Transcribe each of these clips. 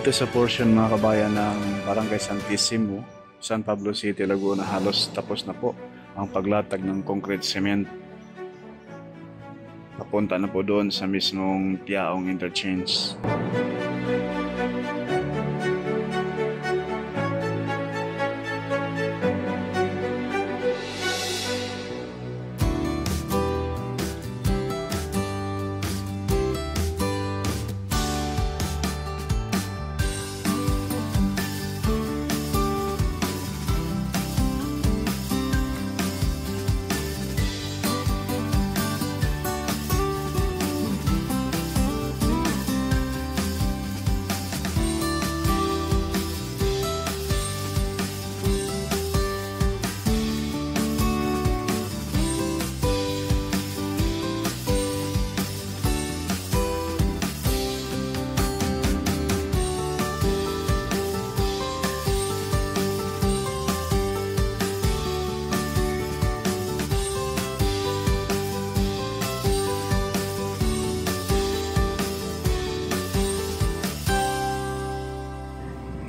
Dito sa portion mga kabayan ng Barangay Santissimo, San Pablo City, Laguna, halos tapos na po ang paglatag ng concrete cement. Papunta na po doon sa mismong Tiaong Interchange.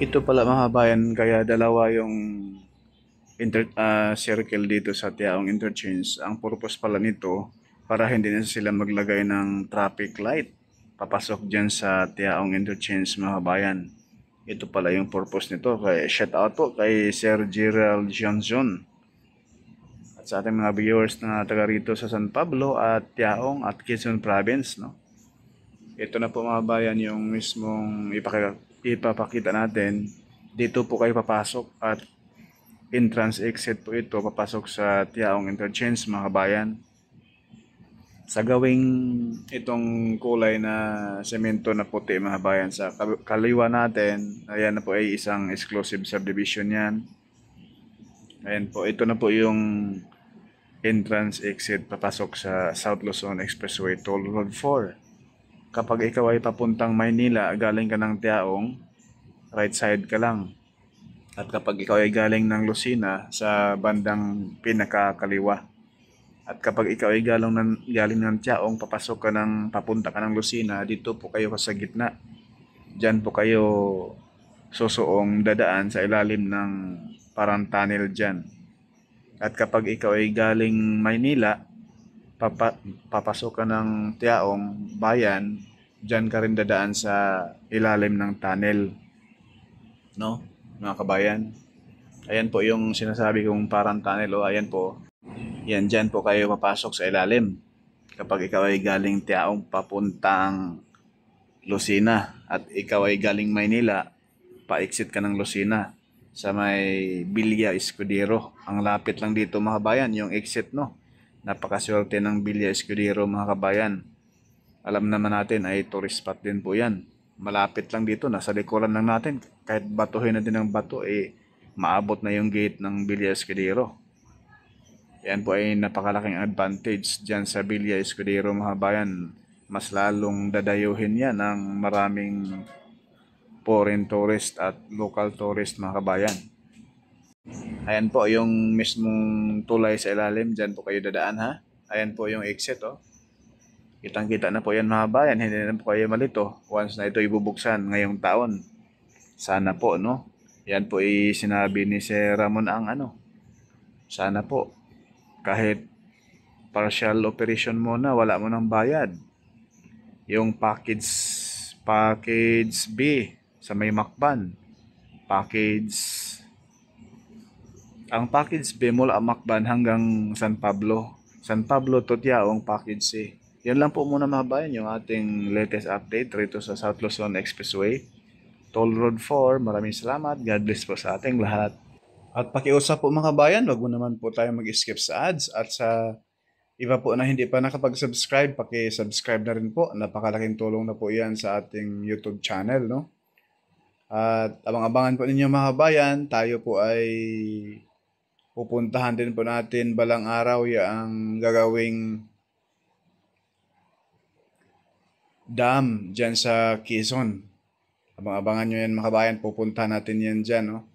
Ito pala mga kabayan, kaya dalawa yung circle dito sa Tiaong Interchange. Ang purpose pala nito, para hindi na sila maglagay ng traffic light papasok dyan sa Tiaong Interchange mga kabayan. Ito pala yung purpose nito. Kaya shout out po kay Sir Gerald Johnson at sa ating mga viewers na taga rito sa San Pablo at Tiaong at Quezon Province, no? Ito na po mga bayan yung mismong ipapakita natin. Dito po kayo papasok at entrance exit po ito papasok sa Tiaong Interchange mga kabayan. Sa gawing itong kulay na semento na puti mga kabayan, sa kaliwa natin, ayan na po ay isang exclusive subdivision yan. Ayan po, ito na po yung entrance exit papasok sa South Luzon Expressway Toll Road 4. Kapag ikaw ay papuntang Maynila, galing ka ng Tiaong, right side ka lang. At kapag ikaw ay galing ng Lucena, sa bandang pinakakaliwa. At kapag ikaw ay galing ng Tiaong, papunta ka ng Lucena, dito po kayo sa gitna. Diyan po kayo susuong dadaan sa ilalim ng parang tunnel dyan. At kapag ikaw ay galing Maynila, papasok ka ng Tiaong bayan, dyan ka rin dadaan sa ilalim ng tunnel, no mga kabayan. Ayan po yung sinasabi kong parang tunnel, o ayan po, yan, dyan po kayo papasok sa ilalim kapag ikaw ay galing Tiaong papuntang Lucena at ikaw ay galing Maynila, pa-exit ka ng Lucena sa may Villa Escudero. Ang lapit lang dito mga kabayan yung exit, no? Napakaswerte ng Villa Escudero mga kabayan. Alam naman natin ay tourist spot din po yan. Malapit lang dito, nasa likuran lang natin. Kahit batuhin na din ng bato, maabot na yung gate ng Villa Escudero. Yan po ay napakalaking advantage dyan sa Villa Escudero mga kabayan. Mas lalong dadayuhin yan ng maraming foreign tourist at local tourist mga kabayan. Ayan po yung mismong tulay sa ilalim. Diyan po kayo dadaan, ha. Ayan po yung exit, oh. Kitang-kita na po yan mga bayan. Hindi na po kayo malito once na ito ibubuksan ngayong taon. Sana po, no. Yan po sinabi ni Sir Ramon ang sana po kahit partial operation mo na, wala mo ng bayad. Yung package B sa may Macban. Ang package B mula Macban hanggang San Pablo to Tiaong package C. Yan lang po muna mga bayan yung ating latest update rito sa South Luzon Expressway Toll Road 4. Maraming salamat. God bless po sa ating lahat. At pakiusap po mga bayan, wag mo naman po tayo mag-skip sa ads. At sa iba po na hindi pa nakapag-subscribe, paki-subscribe na rin po. Napakalaking tulong na po yan sa ating YouTube channel, no? At abang-abangan po ninyo mga bayan, tayo po ay pupuntahan din po natin balang araw yung gagawing dam dyan sa Quezon. Abang-abangan nyo yan mga kabayan, pupuntahan natin yan dyan, no?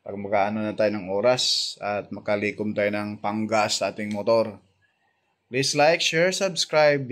Pag magkaano na tayo ng oras at makalikom tayo ng panggas sa ating motor. Please like, share, subscribe.